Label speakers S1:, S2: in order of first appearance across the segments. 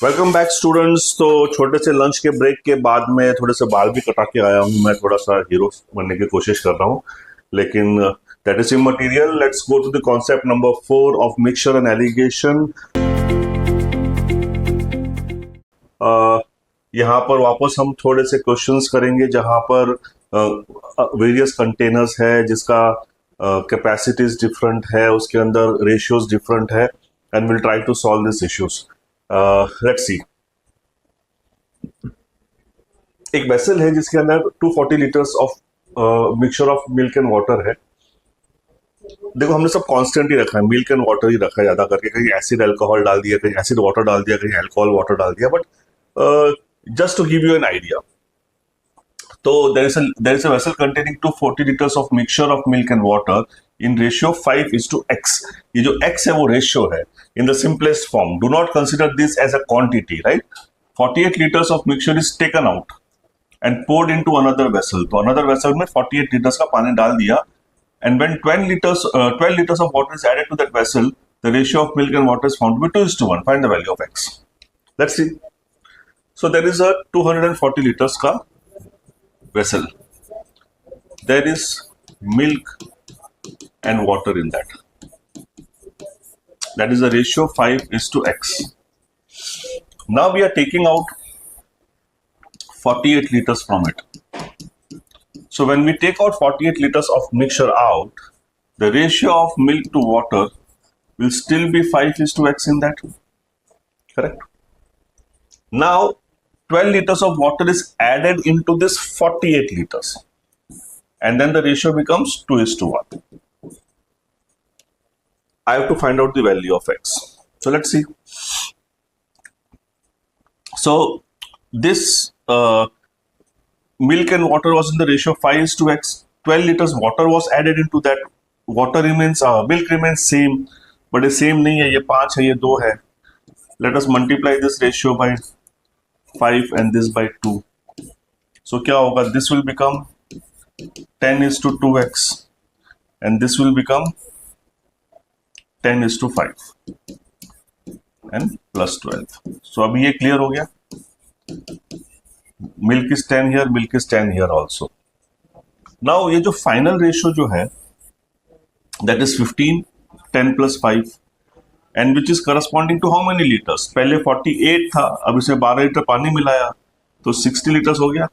S1: Welcome back students. तो छोटे से लंच के ब्रेक के बाद में थोड़े से बाल भी कटा के आया हूँ। मैं थोड़ा सा हीरो बनने की कोशिश कर रहा हूँ, लेकिन that is immaterial. Let's go to the concept number 4 of mixture and alligation. यहाँ पर वापस हम थोड़े से क्वेश्चंस करेंगे जहाँ पर वेरियस कंटेनर्स है जिसका कैपेसिटीज डिफरेंट है, उसके अंदर रेशियोज डिफरेंट है, and will try to solve this issues. Let's see. एक वेसल है जिसके अंदर 240 litres of mixture of milk and water है। देखो, हमने सब कांस्टेंट ही रखा है, मिल्क एंड वाटर ही रखा है ज्यादा करके। कहीं एसिड अल्कोहल डाल दिया, कहीं एसिड वाटर डाल दिया, कहीं अल्कोहल वाटर डाल दिया, but just to give you an idea. तो there is a vessel containing 240 liters of mixture of milk and water in ratio 5:x. ये जो x है वो रेशियो है in the simplest form. Do not consider this as a quantity, right? 48 liters of mixture is taken out and poured into another vessel. तो another vessel में 48 liters का पानी डाल दिया, and when 12 liters of water is added to that vessel, the ratio of milk and water is found to be 2:1. Find the value of x. Let's see. So there is a 240 liters का vessel. There is milk and water in that. That is the ratio 5:x. Now we are taking out 48 liters from it. So when we take out 48 liters of mixture out, the ratio of milk to water will still be 5:x in that. Correct? Now 12 liters of water is added into this 48 liters, and then the ratio becomes 2:1. I have to find out the value of x. So let's see. So this milk and water was in the ratio 5:x. 12 liters water was added into that. Water remains, milk remains same, but ये same नहीं है, ये 5 है, ये 2 है. Let us multiply this ratio by 5 and this by 2. So क्या होगा? This will become 10:2x and this will become 10:5 and plus 12. So अभी ये clear हो गया. Milk is 10 here, milk is 10 here also. Now ये जो final ratio जो है that is 15, 10 plus 5, and which is corresponding to how many liters? पहले 48 था, अब इसे 12 लीटर पानी मिलाया तो 60 लीटर्स हो गया.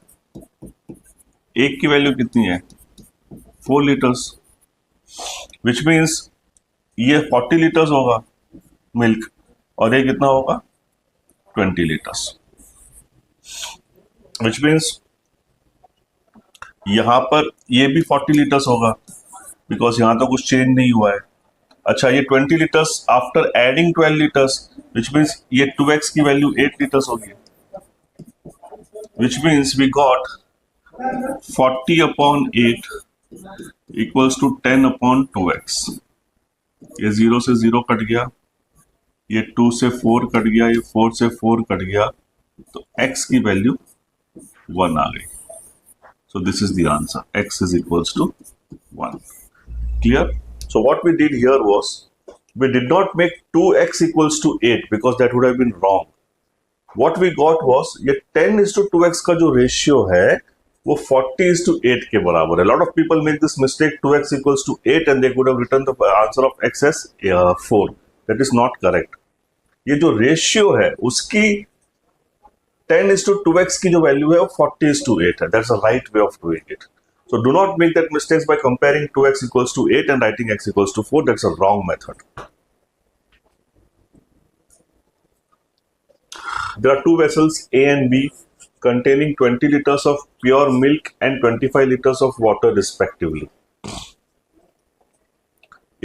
S1: एक की वैल्यू कितनी है? 4 लीटर्स, विच मीन्स ये 40 लीटर्स होगा मिल्क और ये कितना होगा? 20 लीटर्स, विच मीन्स यहां पर ये भी 40 लीटर्स होगा बिकॉज यहां तो कुछ चेंज नहीं हुआ है. अच्छा, ये 20 litres after adding 12 litres, which means ये 2x की वैल्यू 8 लीटर्स होगी, which means we got 40/8 equals to 10/2x. ये 0 से 0 कट गया, ये 2 से 4 कट गया, ये 4 से 4 कट गया, तो x की वैल्यू 1 आ गई. So this is the answer. X is equals to 1. Clear? So what we did here was, we did not make 2x equals to 8 because that would have been wrong. What we got was, ये 10:2x का जो ratio है वो 40:8 के बराबर है. A lot of people make this mistake, 2x equals to 8, and they could have written the answer of x as 4. That is not correct. ये जो ratio है उसकी 10:2x की जो value है वो 40:8 है. That's the right way of doing it. So do not make that mistake by comparing 2x equals to 8 and writing x equals to 4. That's a wrong method. There are two vessels A and B containing 20 liters of pure milk and 25 liters of water respectively.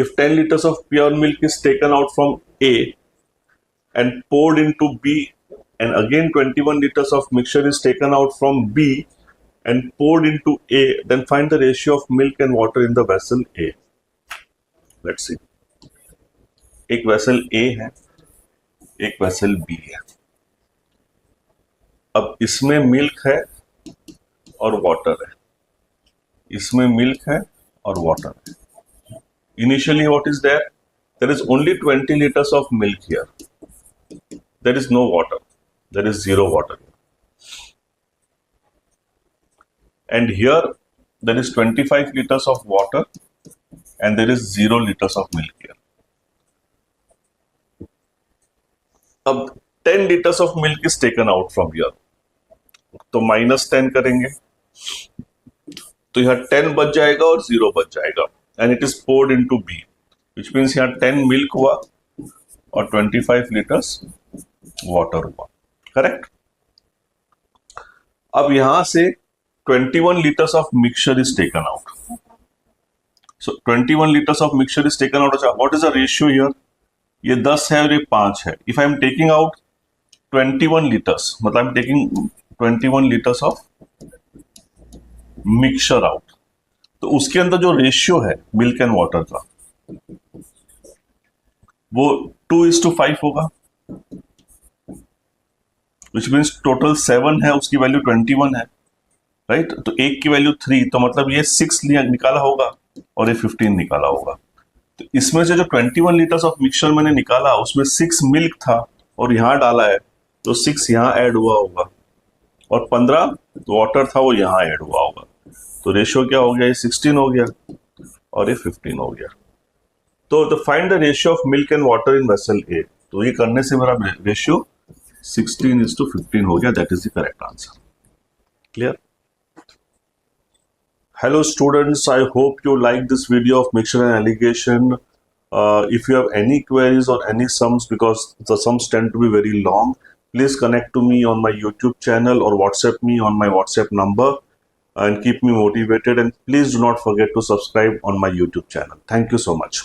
S1: If 10 liters of pure milk is taken out from A and poured into B, and again 21 liters of mixture is taken out from B and poured into A, then find the ratio of milk and water in the vessel A. Let's see. एक vessel A है, एक vessel B है. अब इसमें milk है और water है, इसमें मिल्क है और वाटर है. Initially what is there? There is only 20 liters of milk here. There is no water. there is zero water. And here there is 25 liters of water and there is 0 liters of milk here. अब 10 liters of milk is taken out from here. तो -10 करेंगे तो यहाँ 10 बच जाएगा और 0 बच जाएगा and it is poured into B, which means यहाँ 10 मिल्क हुआ और 25 लीटर्स वाटर हुआ. करेक्ट. अब यहां से 21 liters of mixture is taken out. So 21 liters of mixture is taken out. What is the ratio here? ये 10 है और ये 5 है. If I am taking out 21 liters, मतलब I am taking 21 liters of mixture out. तो उसके अंदर जो रेशियो है मिल्क एंड वाटर का वो 2:5 होगा, which means टोटल 7 है, उसकी वैल्यू 21 है. राइट तो एक की वैल्यू 3, तो मतलब ये 6 निकाला होगा और ये 15 निकाला होगा. तो इसमें से जो 21 लीटर्स ऑफ मिक्सचर मैंने निकाला उसमें 6 मिल्क था और यहाँ डाला है तो 6 यहाँ ऐड हुआ होगा और 15 वाटर था वो यहाँ ऐड हुआ होगा. तो रेशियो क्या हो गया, ये 16 हो गया और ये 15 हो गया. तो find the ratio of milk and water in vessel A. तो ये करने से मेरा रेशियो 16:15 हो गया. That is the correct answer. Clear. Hello students, I hope you like this video of mixture and alligation. If you have any queries or any sums, because the sums tend to be very long, please connect to me on my YouTube channel or WhatsApp me on my WhatsApp number and keep me motivated, and please do not forget to subscribe on my YouTube channel. Thank you so much.